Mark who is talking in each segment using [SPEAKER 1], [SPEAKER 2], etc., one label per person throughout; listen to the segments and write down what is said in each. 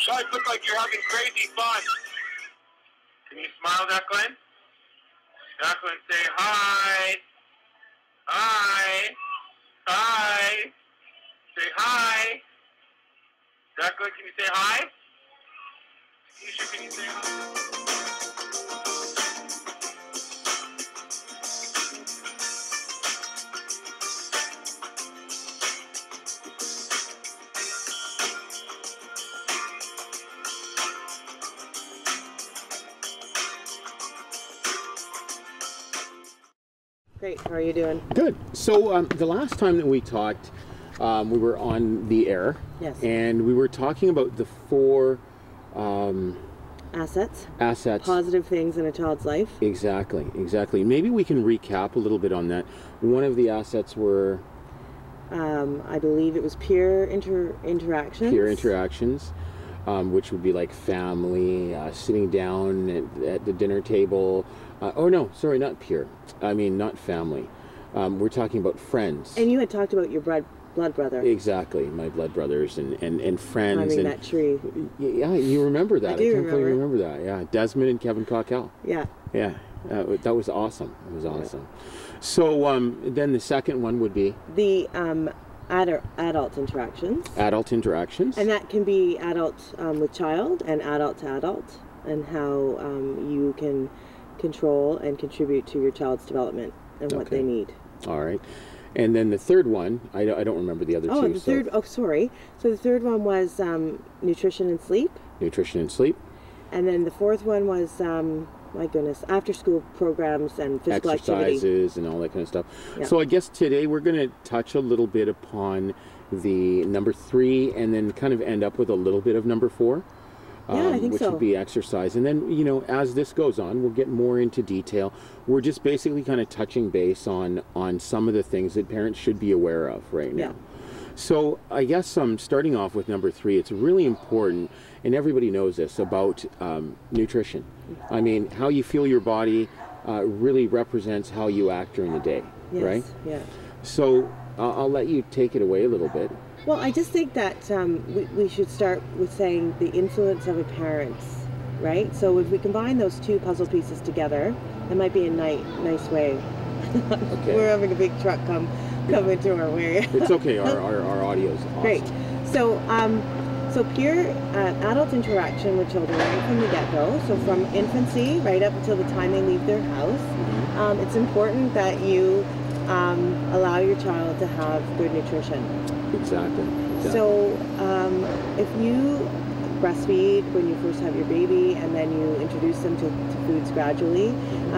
[SPEAKER 1] guys look like you're having crazy fun. Can you smile, Declan? Declan, say hi. Hi. Hi. Say hi. Declan, can you say hi? Keisha, can you say hi?
[SPEAKER 2] Great. How are you doing?
[SPEAKER 3] Good. So the last time that we talked, we were on the air.
[SPEAKER 2] Yes.
[SPEAKER 3] And we were talking about the 4
[SPEAKER 2] assets.
[SPEAKER 3] Assets.
[SPEAKER 2] Positive things in a child's life.
[SPEAKER 3] Exactly. Exactly. Maybe we can recap a little bit on that. One of the assets were...
[SPEAKER 2] I believe it was peer interactions.
[SPEAKER 3] Peer interactions, which would be like family, sitting down at the dinner table. Oh no, sorry, not peer. I mean, not family. We're talking about friends.
[SPEAKER 2] And you had talked about your blood brother.
[SPEAKER 3] Exactly, my blood brothers and friends.
[SPEAKER 2] Climbing that tree.
[SPEAKER 3] Yeah, you remember that.
[SPEAKER 2] I do
[SPEAKER 3] remember that. Yeah, Desmond and Kevin Cockell.
[SPEAKER 2] Yeah.
[SPEAKER 3] Yeah, that was awesome. It was awesome. So then the second one would be?
[SPEAKER 2] The adult interactions.
[SPEAKER 3] Adult interactions.
[SPEAKER 2] And that can be adult with child and adult to adult, and how you can control and contribute to your child's development and what they need.
[SPEAKER 3] All right. And then the third one, I don't remember the other two.
[SPEAKER 2] Sorry. So the third one was nutrition and sleep.
[SPEAKER 3] Nutrition and sleep.
[SPEAKER 2] And then the fourth one was, my goodness, after school programs and physical
[SPEAKER 3] exercises
[SPEAKER 2] activity.
[SPEAKER 3] And all that kind of stuff.
[SPEAKER 2] Yeah.
[SPEAKER 3] So I guess today we're going to touch a little bit upon the number 3 and then kind of end up with a little bit of number 4.
[SPEAKER 2] Yeah, I think
[SPEAKER 3] which
[SPEAKER 2] so.
[SPEAKER 3] would be exercise. And then, you know, as this goes on, we'll get more into detail. We're just basically kind of touching base on some of the things that parents should be aware of right now.
[SPEAKER 2] Yeah.
[SPEAKER 3] So I guess starting off with number 3, it's really important, and everybody knows this, about nutrition. I mean, how you feel your body really represents how you act during the day, right?
[SPEAKER 2] Yeah.
[SPEAKER 3] So I'll let you take it away a little bit.
[SPEAKER 2] Well, I just think that we should start with saying the influence of a parent, right? So if we combine those 2 puzzle pieces together, that might be a nice way.
[SPEAKER 3] Okay.
[SPEAKER 2] We're having a big truck come into our way.
[SPEAKER 3] It's okay. Our audio is awesome.
[SPEAKER 2] Great. So peer adult interaction with children right from the get-go. So from infancy right up until the time they leave their house, it's important that you allow your child to have good nutrition.
[SPEAKER 3] Exactly.
[SPEAKER 2] So if you breastfeed when you first have your baby and then you introduce them to foods gradually,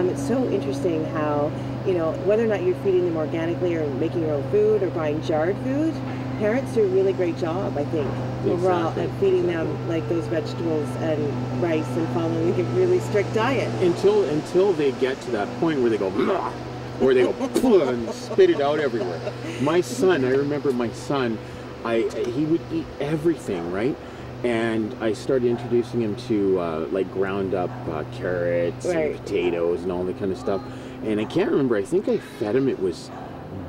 [SPEAKER 2] it's so interesting how, you know, whether or not you're feeding them organically or making your own food or buying jarred food, parents do a really great job, I think, overall, at feeding them like those vegetables and rice and following a really strict diet.
[SPEAKER 3] Until they get to that point where they go, "Blah," or they go and spit it out everywhere. My son, I remember my son, he would eat everything, right? And I started introducing him to like ground up carrots and potatoes and all that kind of stuff. And I can't remember, I think I fed him, it was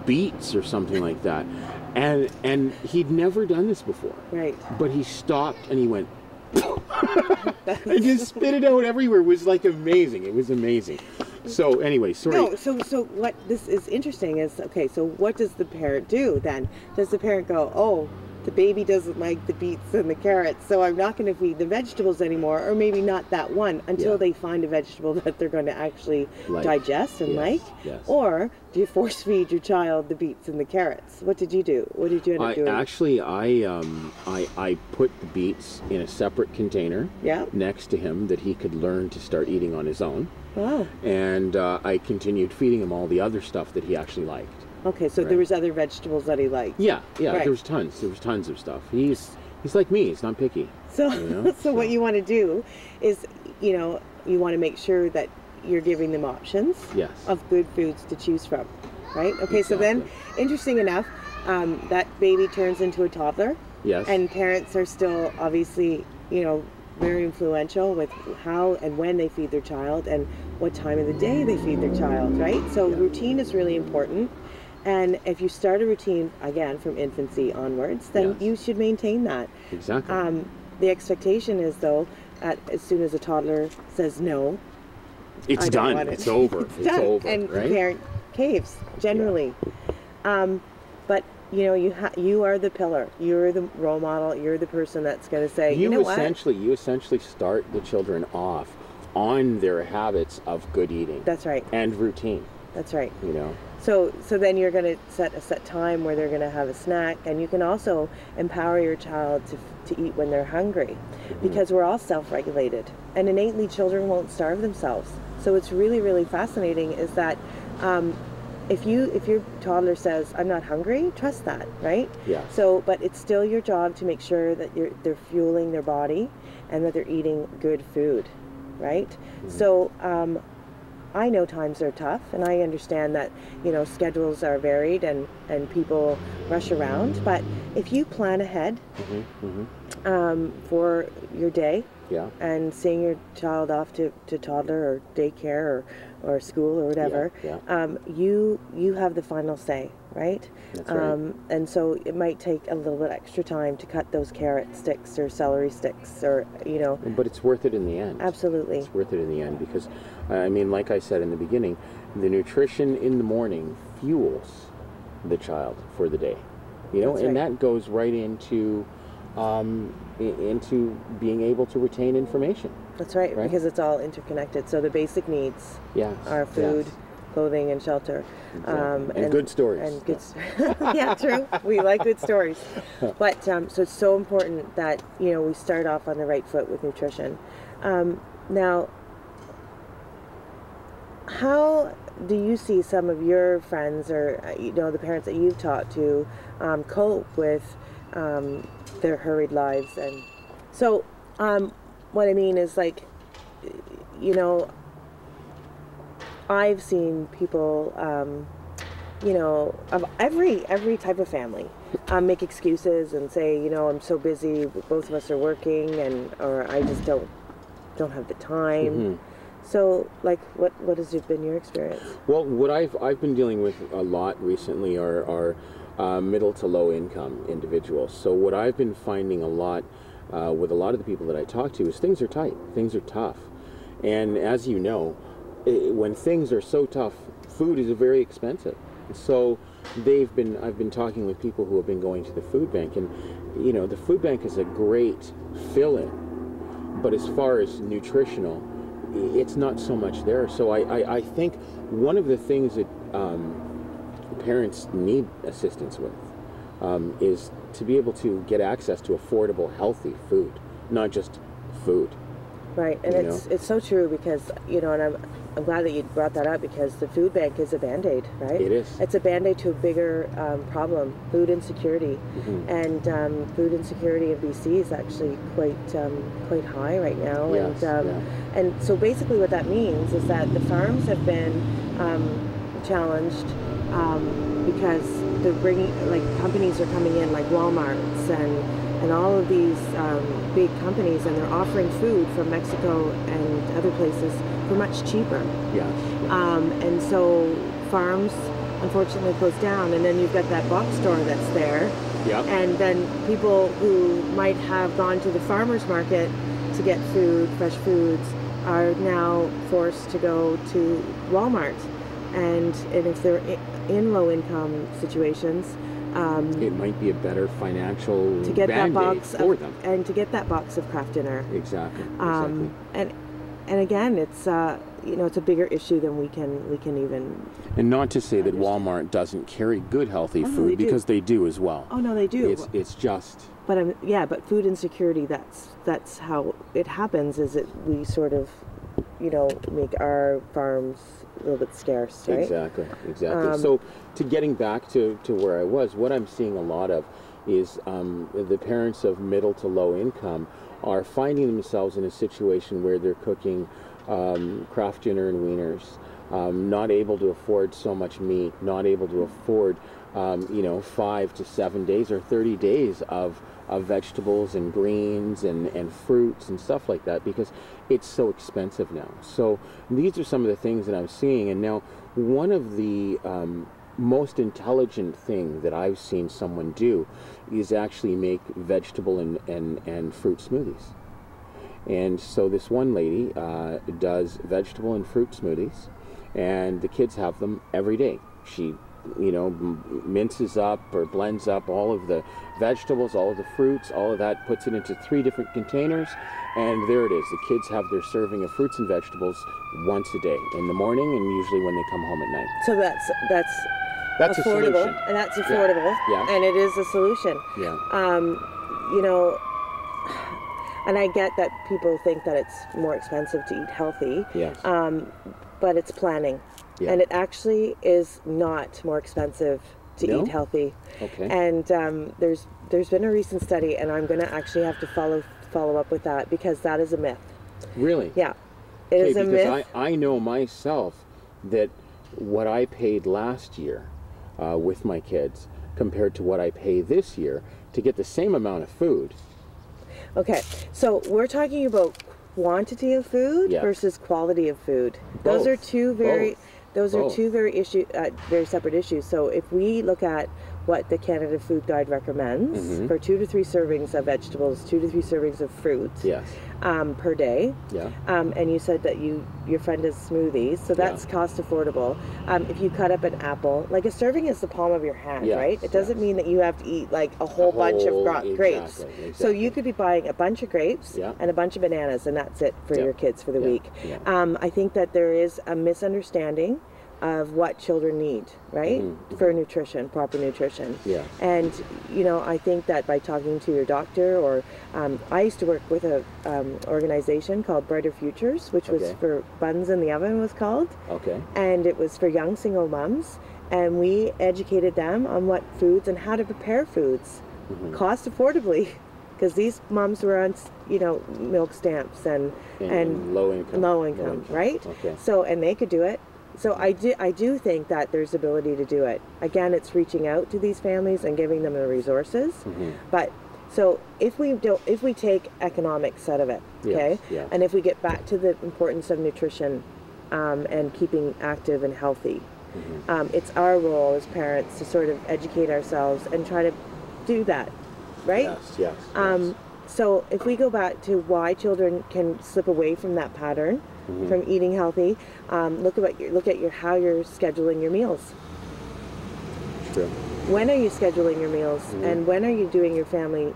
[SPEAKER 3] beets or something like that. And he'd never done this before.
[SPEAKER 2] Right.
[SPEAKER 3] But he stopped and he went, and just spit it out everywhere. It was like amazing. It was amazing. So anyway, sorry.
[SPEAKER 2] No, so what this is interesting is, okay, so what does the parent do then? Does the parent go, oh, the baby doesn't like the beets and the carrots, so I'm not going to feed the vegetables anymore, or maybe not that one, until they find a vegetable that they're going to actually digest and like?
[SPEAKER 3] Yes.
[SPEAKER 2] Or do you force feed your child the beets and the carrots? What did you do? What did you end up doing?
[SPEAKER 3] Actually, I put the beets in a separate container next to him that he could learn to start eating on his own.
[SPEAKER 2] Wow.
[SPEAKER 3] And I continued feeding him all the other stuff that he actually liked.
[SPEAKER 2] Okay, so there was other vegetables that he liked.
[SPEAKER 3] Yeah, there was tons. There was tons of stuff. He's like me. He's not picky.
[SPEAKER 2] So, so what you want to do is, you know, you want to make sure that you're giving them options of good foods to choose from, right? Okay, exactly. So then, interesting enough, that baby turns into a toddler.
[SPEAKER 3] Yes.
[SPEAKER 2] And parents are still obviously, you know, very influential with how and when they feed their child and what time of the day they feed their child, right? So routine is really important. And if you start a routine, again, from infancy onwards, then you should maintain that.
[SPEAKER 3] Exactly.
[SPEAKER 2] the expectation is, though, as soon as a toddler says no,
[SPEAKER 3] it's done. It's over. It's
[SPEAKER 2] done.
[SPEAKER 3] over.
[SPEAKER 2] And
[SPEAKER 3] right?
[SPEAKER 2] the parent caves generally. Yeah. But you know, you are the pillar. You're the role model. You're the person that's going to say, you know what?
[SPEAKER 3] You essentially start the children off on their habits of good eating.
[SPEAKER 2] That's right.
[SPEAKER 3] And routine.
[SPEAKER 2] That's right.
[SPEAKER 3] You know.
[SPEAKER 2] So then you're going to set a set time where they're going to have a snack, and you can also empower your child to eat when they're hungry, because we're all self-regulated, and innately children won't starve themselves. So it's really, really fascinating is that if your toddler says, I'm not hungry, trust that, right?
[SPEAKER 3] Yeah.
[SPEAKER 2] So, but it's still your job to make sure that they're fueling their body and that they're eating good food, right? So I know times are tough, and I understand that, you know, schedules are varied and people rush around, but if you plan ahead for your day, and seeing your child off to toddler or daycare or school or whatever, you have the final say, right?
[SPEAKER 3] That's right.
[SPEAKER 2] And so it might take a little bit extra time to cut those carrot sticks or celery sticks, or, you know.
[SPEAKER 3] But it's worth it in the end.
[SPEAKER 2] Absolutely.
[SPEAKER 3] It's worth it in the end because, I mean, like I said in the beginning, the nutrition in the morning fuels the child for the day. You know,
[SPEAKER 2] That's
[SPEAKER 3] and
[SPEAKER 2] right.
[SPEAKER 3] that goes right into being able to retain information.
[SPEAKER 2] That's right, because it's all interconnected. So the basic needs are food, clothing, and shelter.
[SPEAKER 3] Exactly. And good stories.
[SPEAKER 2] And good, yeah, true. We like good stories. But so it's so important that, you know, we start off on the right foot with nutrition. Now, how do you see some of your friends or, you know, the parents that you've taught to cope with their hurried lives? And so what I mean is, like, you know, I've seen people, you know, of every type of family make excuses and say, you know, I'm so busy, both of us are working, or I just don't have the time. So, like, what has been your experience?
[SPEAKER 3] Well, what I've been dealing with a lot recently are middle to low income individuals. So what I've been finding a lot with a lot of the people that I talk to is things are tight, things are tough, and as you know, when things are so tough, food is very expensive. So I've been talking with people who have been going to the food bank, and you know, the food bank is a great fill-in, but as far as nutritional, it's not so much there. So I think one of the things that parents need assistance with is to be able to get access to affordable, healthy food, not just food.
[SPEAKER 2] Right, and it's so true, because, you know, and I'm glad that you brought that up, because the food bank is a Band-Aid, right?
[SPEAKER 3] It is.
[SPEAKER 2] It's a Band-Aid to a bigger problem, food insecurity. And food insecurity in BC is actually quite high right now.
[SPEAKER 3] Yes,
[SPEAKER 2] and so basically what that means is that the farms have been challenged because they're bringing, like, companies are coming in, like Walmart's and all of these big companies, and they're offering food from Mexico and other places for much cheaper. And so farms unfortunately closed down, and then you've got that box store that's there. And then people who might have gone to the farmer's market to get food, fresh foods, are now forced to go to Walmart. And if they're in low income situations,
[SPEAKER 3] it might be a better financial
[SPEAKER 2] to get that box
[SPEAKER 3] for them,
[SPEAKER 2] and to get that box of Kraft Dinner.
[SPEAKER 3] Exactly.
[SPEAKER 2] And again, it's you know, it's a bigger issue than we can even. And
[SPEAKER 3] not to say that Walmart doesn't carry good, healthy food, because they do as well.
[SPEAKER 2] Oh no, they do.
[SPEAKER 3] It's just.
[SPEAKER 2] But but food insecurity, that's how it happens. Is it we sort of, you know, make our farms a little bit scarce, right?
[SPEAKER 3] Exactly. So, to getting back to where I was, what I'm seeing a lot of is the parents of middle to low income are finding themselves in a situation where they're cooking Kraft Dinner and wieners, not able to afford so much meat, not able to afford, 5 to 7 days or 30 days of vegetables and greens and fruits and stuff like that, because it's so expensive now. So these are some of the things that I'm seeing. And now one of the most intelligent thing that I've seen someone do is actually make vegetable and fruit smoothies. And so this one lady does vegetable and fruit smoothies, and the kids have them every day. She, minces up or blends up all of the vegetables, all of the fruits, all of that, puts it into 3 different containers, and there it is. The kids have their serving of fruits and vegetables once a day, in the morning and usually when they come home at night.
[SPEAKER 2] So that's
[SPEAKER 3] affordable,
[SPEAKER 2] and that's affordable,
[SPEAKER 3] yeah.
[SPEAKER 2] And it is a solution.
[SPEAKER 3] Yeah.
[SPEAKER 2] And I get that people think that it's more expensive to eat healthy.
[SPEAKER 3] Yes.
[SPEAKER 2] But it's planning.
[SPEAKER 3] Yeah.
[SPEAKER 2] And it actually is not more expensive to eat healthy.
[SPEAKER 3] Okay.
[SPEAKER 2] And there's been a recent study, and I'm going to actually have to follow up with that, because that is a myth.
[SPEAKER 3] Really?
[SPEAKER 2] Yeah. It is a myth.
[SPEAKER 3] Because I know myself that what I paid last year with my kids compared to what I pay this year to get the same amount of food.
[SPEAKER 2] Okay, so we're talking about quantity of food versus quality of food. Those are two very separate issues. So if we look at what the Canada Food Guide recommends for 2 to 3 servings of vegetables, 2 to 3 servings of fruit per day, and you said that your friend does smoothies, so that's cost affordable. If you cut up an apple, like a serving is the palm of your hand, right? It doesn't mean that you have to eat like a whole bunch of grapes.
[SPEAKER 3] Exactly.
[SPEAKER 2] So you could be buying a bunch of grapes and a bunch of bananas, and that's it for your kids for the week. I think that there is a misunderstanding of what children need, right? For nutrition, proper nutrition.
[SPEAKER 3] Yeah.
[SPEAKER 2] And, I think that by talking to your doctor, or I used to work with a organization called Brighter Futures, which was for Buns in the Oven was called.
[SPEAKER 3] Okay.
[SPEAKER 2] And it was for young single moms. And we educated them on what foods and how to prepare foods cost affordably. Because these moms were on, milk stamps and
[SPEAKER 3] low income,
[SPEAKER 2] right?
[SPEAKER 3] Okay.
[SPEAKER 2] So, and they could do it. So I do think that there's ability to do it. Again, it's reaching out to these families and giving them the resources. But so if we take economics out of it, okay, and if we get back to the importance of nutrition and keeping active and healthy, it's our role as parents to sort of educate ourselves and try to do that, right?
[SPEAKER 3] Yes.
[SPEAKER 2] So if we go back to why children can slip away from that pattern, from eating healthy, look at how you're scheduling your meals.
[SPEAKER 3] True.
[SPEAKER 2] When are you scheduling your meals, and when are you doing your family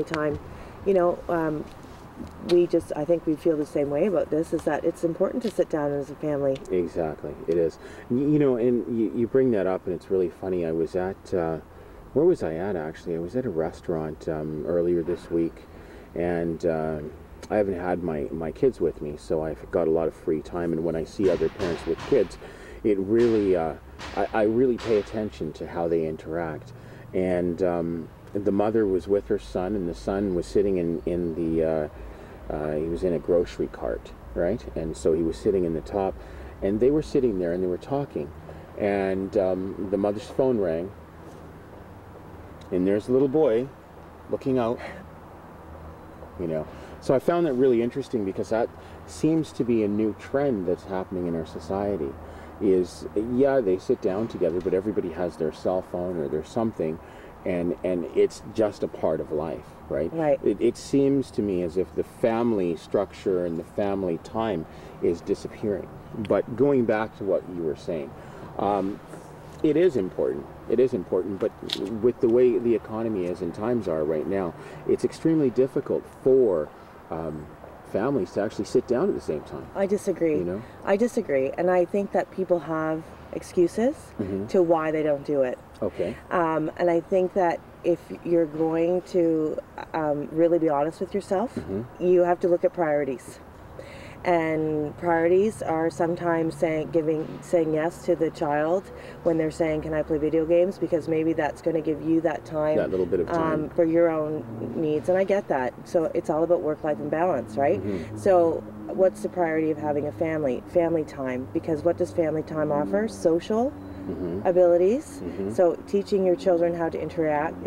[SPEAKER 2] time? I think we feel the same way about this, is that it's important to sit down as a family.
[SPEAKER 3] Exactly, it is. And you bring that up, and it's really funny. I was at, where was I at actually? I was at a restaurant earlier this week, and I haven't had my kids with me, so I've got a lot of free time, and when I see other parents with kids, it really, I really pay attention to how they interact. And the mother was with her son, and the son was sitting in the, he was in a grocery cart, right? And so he was sitting in the top, and they were sitting there and they were talking, and the mother's phone rang, and there's a little boy looking out, So I found that really interesting, because that seems to be a new trend that's happening in our society. Is they sit down together, but everybody has their cell phone or their something, and it's just a part of life, right?
[SPEAKER 2] Right.
[SPEAKER 3] It seems to me as if the family structure and the family time is disappearing. But going back to what you were saying, it is important. It is important, but with the way the economy is and times are right now, it's extremely difficult for families to actually sit down at the same time.
[SPEAKER 2] I disagree. I disagree, and I think that people have excuses to why they don't do it.
[SPEAKER 3] Okay.
[SPEAKER 2] And I think that if you're going to really be honest with yourself, you have to look at priorities. And priorities are sometimes saying yes to the child when they're saying, can I play video games? Because maybe that's going to give you that time,
[SPEAKER 3] that little bit of time
[SPEAKER 2] for your own needs. And I get that. So it's all about work-life and balance, right? So what's the priority of having a family time? Because what does family time offer? Social abilities. So teaching your children how to interact.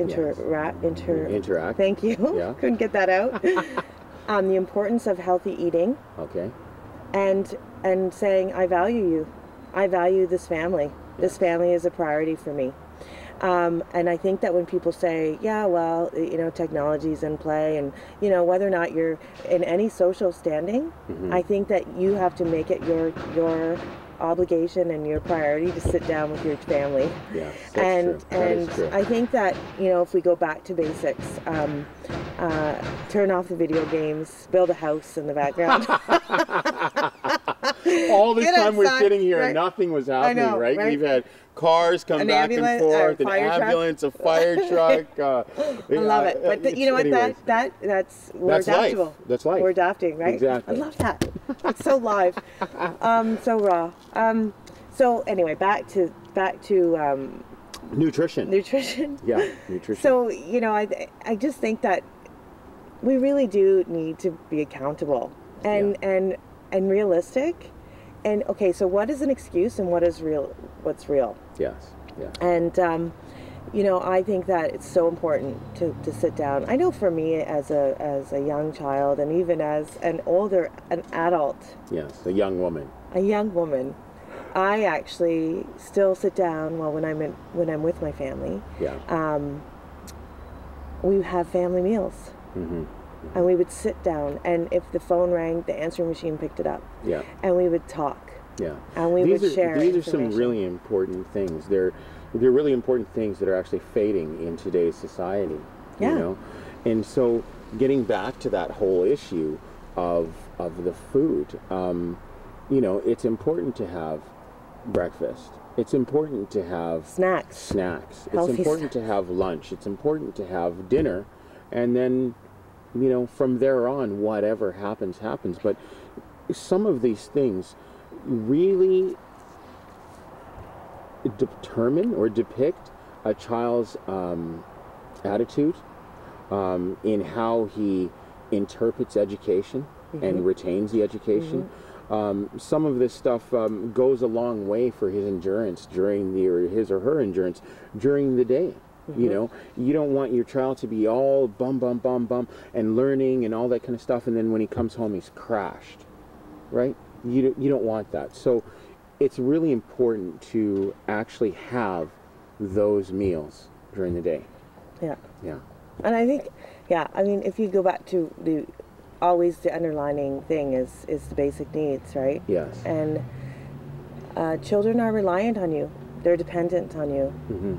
[SPEAKER 2] Thank you.
[SPEAKER 3] Yeah.
[SPEAKER 2] Couldn't get that out. The importance of healthy eating.
[SPEAKER 3] Okay.
[SPEAKER 2] And saying, I value you. I value this family. This family is a priority for me. And I think that when people say, yeah, well, you know, technology's in play, and, you know, whether or not you're in any social standing, I think that you have to make it your obligation and your priority to sit down with your family.
[SPEAKER 3] Yeah, that's true. That is true.
[SPEAKER 2] I think that, you know, if we go back to basics, turn off the video games, build a house in the background.
[SPEAKER 3] All this
[SPEAKER 2] Get
[SPEAKER 3] time we're
[SPEAKER 2] outside,
[SPEAKER 3] sitting here
[SPEAKER 2] right?
[SPEAKER 3] and nothing was happening,
[SPEAKER 2] know,
[SPEAKER 3] right?
[SPEAKER 2] right?
[SPEAKER 3] We've had cars come
[SPEAKER 2] An
[SPEAKER 3] back
[SPEAKER 2] ambulance,
[SPEAKER 3] and forth, an
[SPEAKER 2] fire truck.
[SPEAKER 3] ambulance, a fire truck.
[SPEAKER 2] I love it. But you know what?
[SPEAKER 3] Anyways,
[SPEAKER 2] That's we're
[SPEAKER 3] that's
[SPEAKER 2] adaptable.
[SPEAKER 3] life. That's life.
[SPEAKER 2] We're adapting, right?
[SPEAKER 3] Exactly.
[SPEAKER 2] I love that. It's so live, so raw. So anyway, back to
[SPEAKER 3] nutrition.
[SPEAKER 2] nutrition.
[SPEAKER 3] Yeah, nutrition.
[SPEAKER 2] So, you know, I just think that we really do need to be accountable and realistic. And okay, so what is an excuse and what is real? What's real?
[SPEAKER 3] Yes. Yeah.
[SPEAKER 2] And you know, I think that it's so important to sit down. I know for me as a young child, and even as an adult.
[SPEAKER 3] Yes, a young woman.
[SPEAKER 2] I actually still sit down when I'm with my family.
[SPEAKER 3] Yeah.
[SPEAKER 2] We have family meals. And we would sit down, and if the phone rang, the answering machine picked it up.
[SPEAKER 3] Yeah.
[SPEAKER 2] And we would talk.
[SPEAKER 3] Yeah.
[SPEAKER 2] And we would share.
[SPEAKER 3] These are some really important things. They're really important things that are actually fading in today's society.
[SPEAKER 2] Yeah.
[SPEAKER 3] You know? And so getting back to that whole issue of the food, you know, it's important to have breakfast. It's important to have
[SPEAKER 2] snacks.
[SPEAKER 3] It's important to have lunch. It's important to have dinner. And then, you know, from there on, whatever happens. But some of these things really determine or depict a child's attitude in how he interprets education and retains the education. Some of this stuff goes a long way for his endurance his or her endurance during the day. You know, you don't want your child to be all bum and learning and all that kind of stuff, and then when he comes home he's crashed, right? You don't want that. So it's really important to actually have those meals during the day. Yeah.
[SPEAKER 2] And I think, I mean, if you go back to the underlining thing is the basic needs, right?
[SPEAKER 3] Yes.
[SPEAKER 2] And children are reliant on you. They're dependent on you.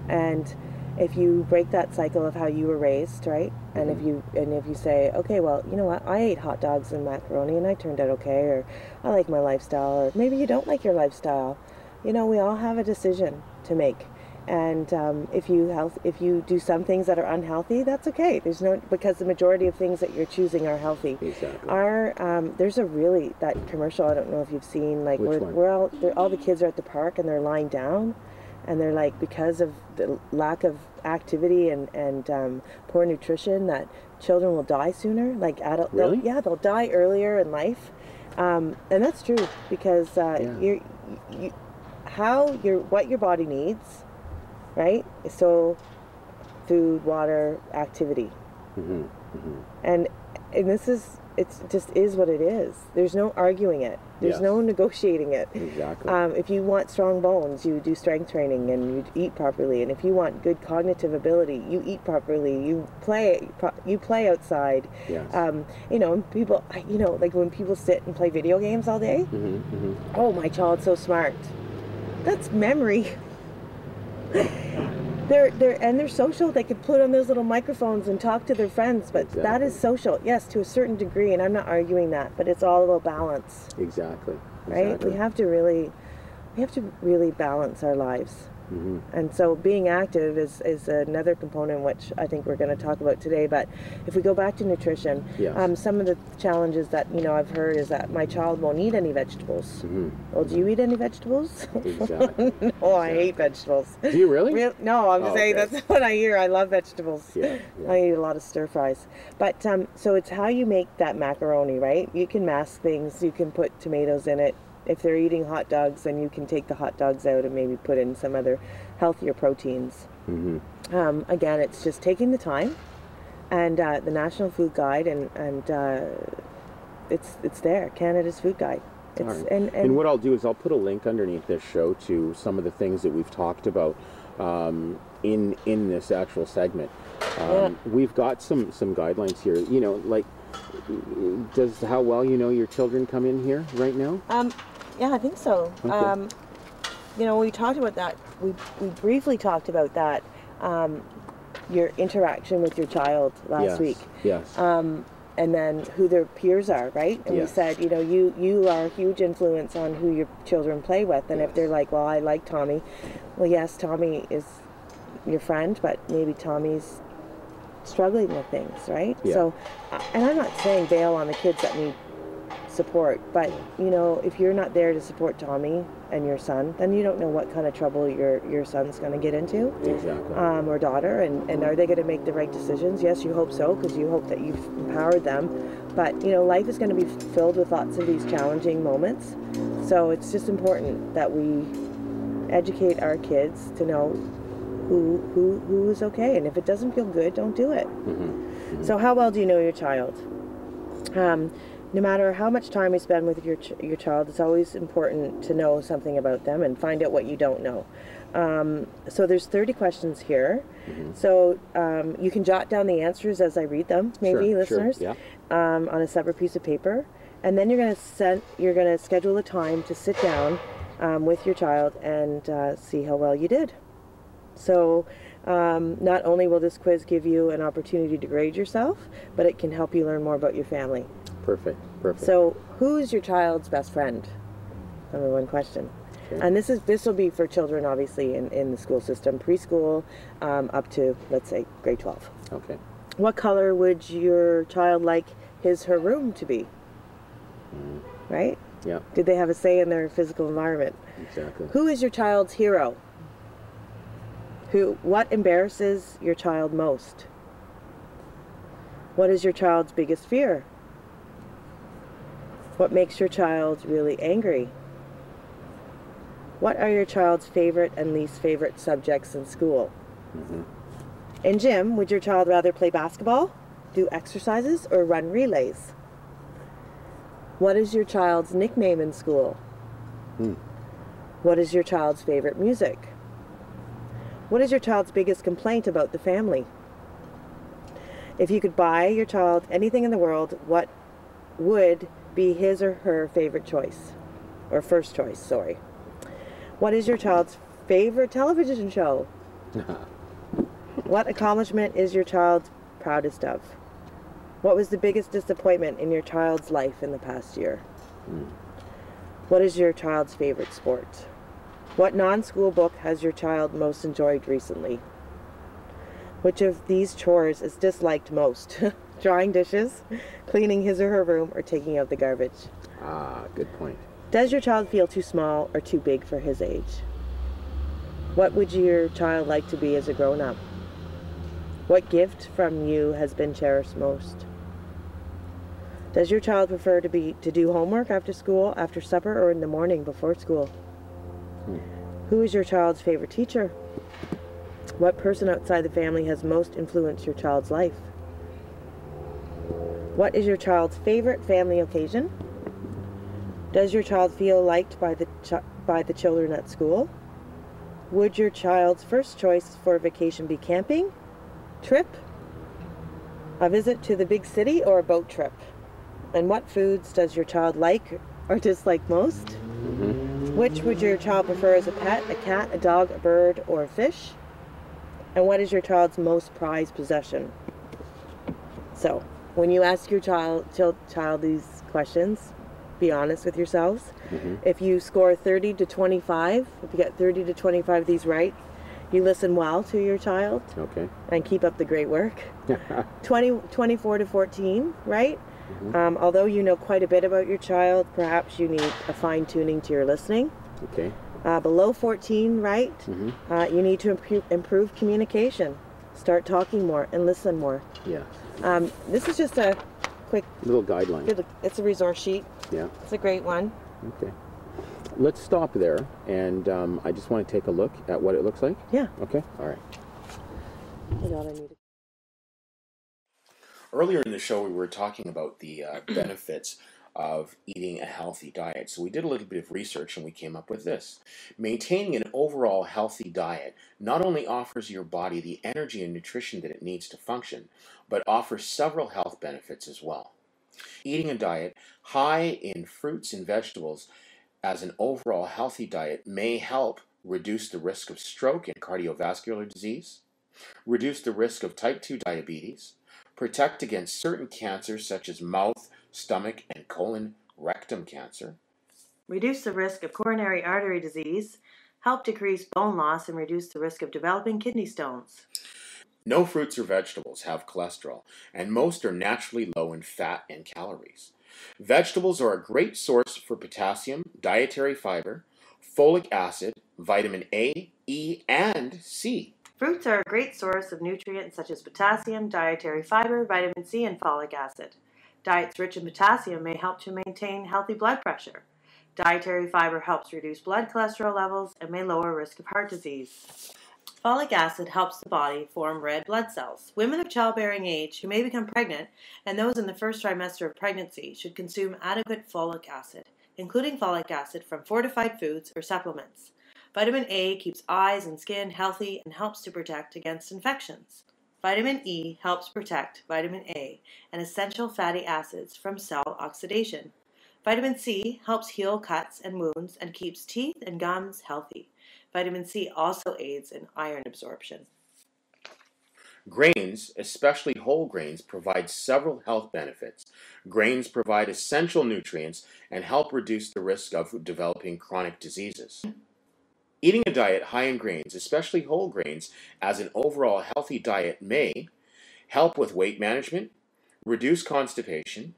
[SPEAKER 2] And if you break that cycle of how you were raised, right? And if you say, okay, well, you know what, I ate hot dogs and macaroni and I turned out okay, or I like my lifestyle, or maybe you don't like your lifestyle. You know, we all have a decision to make. And if you do some things that are unhealthy, that's okay. Because the majority of things that you're choosing are healthy.
[SPEAKER 3] Exactly.
[SPEAKER 2] There's that commercial, I don't know if you've seen, like all the kids are at the park and they're lying down. And they're like, because of the lack of activity and poor nutrition, that children will die sooner. Like adults,
[SPEAKER 3] really?
[SPEAKER 2] They'll die earlier in life, and that's true because what your body needs, right? So, food, water, activity, and it just is what it is. There's no arguing it. There's no negotiating it.
[SPEAKER 3] Exactly.
[SPEAKER 2] If you want strong bones, you do strength training and you eat properly. And if you want good cognitive ability, you eat properly. You play outside.
[SPEAKER 3] Yes.
[SPEAKER 2] You know, people. You know, like when people sit and play video games all day. Oh, my child's so smart. That's memory. They're social. They could put on those little microphones and talk to their friends, but that is social, yes, to a certain degree, and I'm not arguing that, but it's all about balance.
[SPEAKER 3] Exactly.
[SPEAKER 2] Right? We have to really balance our lives. And so being active is another component which I think we're going to talk about today. But if we go back to nutrition, some of the challenges that I've heard is that my child won't eat any vegetables. Well, do you eat any vegetables?
[SPEAKER 3] Exactly.
[SPEAKER 2] No, I hate vegetables.
[SPEAKER 3] Do you really?
[SPEAKER 2] No, I'm saying
[SPEAKER 3] okay.
[SPEAKER 2] That's what I hear. I love vegetables.
[SPEAKER 3] Yeah.
[SPEAKER 2] I eat a lot of stir fries. But so it's how you make that macaroni, right? You can mask things. You can put tomatoes in it. If they're eating hot dogs, then you can take the hot dogs out and maybe put in some other healthier proteins. Again, it's just taking the time, and the National Food Guide, and it's there, Canada's Food Guide.
[SPEAKER 3] All right.
[SPEAKER 2] And
[SPEAKER 3] And what I'll do is I'll put a link underneath this show to some of the things that we've talked about in this actual segment. We've got some guidelines here. You know, like, does how well you know your children come in here right now?
[SPEAKER 2] Yeah, I think so.
[SPEAKER 3] Okay.
[SPEAKER 2] You know, we talked about that. We briefly talked about that. Your interaction with your child last week.
[SPEAKER 3] Yes.
[SPEAKER 2] And then who their peers are, right? And we said, you know, you are a huge influence on who your children play with. And if they're like, well, I like Tommy. Well, yes, Tommy is your friend, but maybe Tommy's struggling with things, right?
[SPEAKER 3] Yeah.
[SPEAKER 2] So, and I'm not saying bail on the kids that need support, but, you know, if you're not there to support Tommy and your son, then you don't know what kind of trouble your son's going to get into.
[SPEAKER 3] Exactly.
[SPEAKER 2] Or daughter, and are they going to make the right decisions? Yes, you hope so, because you hope that you've empowered them. But, you know, life is going to be filled with lots of these challenging moments. So it's just important that we educate our kids to know who is okay. And if it doesn't feel good, don't do it.
[SPEAKER 3] Mm-hmm. Mm-hmm.
[SPEAKER 2] So how well do you know your child? No matter how much time you spend with your child, it's always important to know something about them and find out what you don't know. So there's 30 questions here.
[SPEAKER 3] Mm-hmm.
[SPEAKER 2] So you can jot down the answers as I read them, maybe, listeners, on a separate piece of paper. And then you're going to schedule a time to sit down with your child and see how well you did. So not only will this quiz give you an opportunity to grade yourself, but it can help you learn more about your family.
[SPEAKER 3] Perfect.
[SPEAKER 2] So who's your child's best friend? Number one question.
[SPEAKER 3] Okay.
[SPEAKER 2] And this will be for children, obviously, in the school system, preschool up to, let's say, grade 12.
[SPEAKER 3] Okay.
[SPEAKER 2] What color would your child like her room to be? Right?
[SPEAKER 3] Yeah.
[SPEAKER 2] Did they have a say in their physical environment?
[SPEAKER 3] Exactly.
[SPEAKER 2] Who is your child's hero? What embarrasses your child most? What is your child's biggest fear? What makes your child really angry? What are your child's favorite and least favorite subjects in school?
[SPEAKER 3] Mm-hmm.
[SPEAKER 2] In gym, would your child rather play basketball, do exercises, or run relays? What is your child's nickname in school? What is your child's favorite music? What is your child's biggest complaint about the family? If you could buy your child anything in the world, what would be his or her favorite choice? Or first choice, sorry. What is your child's favorite television show? What accomplishment is your child proudest of? What was the biggest disappointment in your child's life in the past year? What is your child's favorite sport? What non-school book has your child most enjoyed recently? Which of these chores is disliked most? Drying dishes, cleaning his or her room, or taking out the garbage?
[SPEAKER 3] Good point.
[SPEAKER 2] Does your child feel too small or too big for his age? What would your child like to be as a grown-up? What gift from you has been cherished most? Does your child prefer to do homework after school, after supper, or in the morning before school? Who is your child's favorite teacher? What person outside the family has most influenced your child's life? What is your child's favorite family occasion? Does your child feel liked by the children at school? Would your child's first choice for a vacation be camping, trip, a visit to the big city, or a boat trip? And what foods does your child like or dislike most? Which would your child prefer as a pet, a cat, a dog, a bird, or a fish? And what is your child's most prized possession? So, when you ask your child these questions, be honest with yourselves. If you score 30 to 25, if you get 30 to 25 of these right, you listen well to your child.
[SPEAKER 3] Okay.
[SPEAKER 2] And keep up the great work. 24 to 14, right? Although you know quite a bit about your child, perhaps you need a fine-tuning to your listening.
[SPEAKER 3] Okay.
[SPEAKER 2] Below 14, right? You need to improve communication. Start talking more and listen more.
[SPEAKER 3] Yeah.
[SPEAKER 2] This is just a quick
[SPEAKER 3] little guideline.
[SPEAKER 2] It's a resource sheet.
[SPEAKER 3] Yeah.
[SPEAKER 2] It's a great one.
[SPEAKER 3] Okay. Let's stop there, and I just want to take a look at what it looks like.
[SPEAKER 2] Yeah.
[SPEAKER 3] Okay. All right.
[SPEAKER 2] I got it.
[SPEAKER 3] Earlier in the show, we were talking about the benefits of eating a healthy diet. So we did a little bit of research and we came up with this. Maintaining an overall healthy diet not only offers your body the energy and nutrition that it needs to function, but offers several health benefits as well. Eating a diet high in fruits and vegetables as an overall healthy diet may help reduce the risk of stroke and cardiovascular disease, reduce the risk of type 2 diabetes, protect against certain cancers such as mouth, stomach, and colon rectum cancer,
[SPEAKER 2] reduce the risk of coronary artery disease, help decrease bone loss, and reduce the risk of developing kidney stones.
[SPEAKER 3] No fruits or vegetables have cholesterol, and most are naturally low in fat and calories. Vegetables are a great source for potassium, dietary fiber, folic acid, vitamin A, E, and C.
[SPEAKER 2] Fruits are a great source of nutrients such as potassium, dietary fiber, vitamin C, and folic acid. Diets rich in potassium may help to maintain healthy blood pressure. Dietary fiber helps reduce blood cholesterol levels and may lower risk of heart disease. Folic acid helps the body form red blood cells. Women of childbearing age who may become pregnant and those in the first trimester of pregnancy should consume adequate folic acid, including folic acid from fortified foods or supplements. Vitamin A keeps eyes and skin healthy and helps to protect against infections. Vitamin E helps protect vitamin A and essential fatty acids from cell oxidation. Vitamin C helps heal cuts and wounds and keeps teeth and gums healthy. Vitamin C also aids in iron absorption.
[SPEAKER 3] Grains, especially whole grains, provide several health benefits. Grains provide essential nutrients and help reduce the risk of developing chronic diseases. Eating a diet high in grains, especially whole grains, as an overall healthy diet may help with weight management, reduce constipation,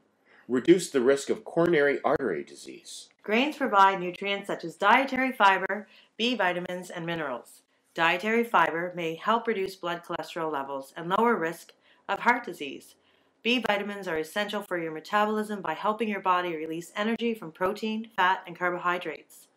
[SPEAKER 3] reduce the risk of coronary artery disease.
[SPEAKER 2] Grains provide nutrients such as dietary fiber, B vitamins, and minerals. Dietary fiber may help reduce blood cholesterol levels and lower risk of heart disease. B vitamins are essential for your metabolism by helping your body release energy from protein, fat, and carbohydrates.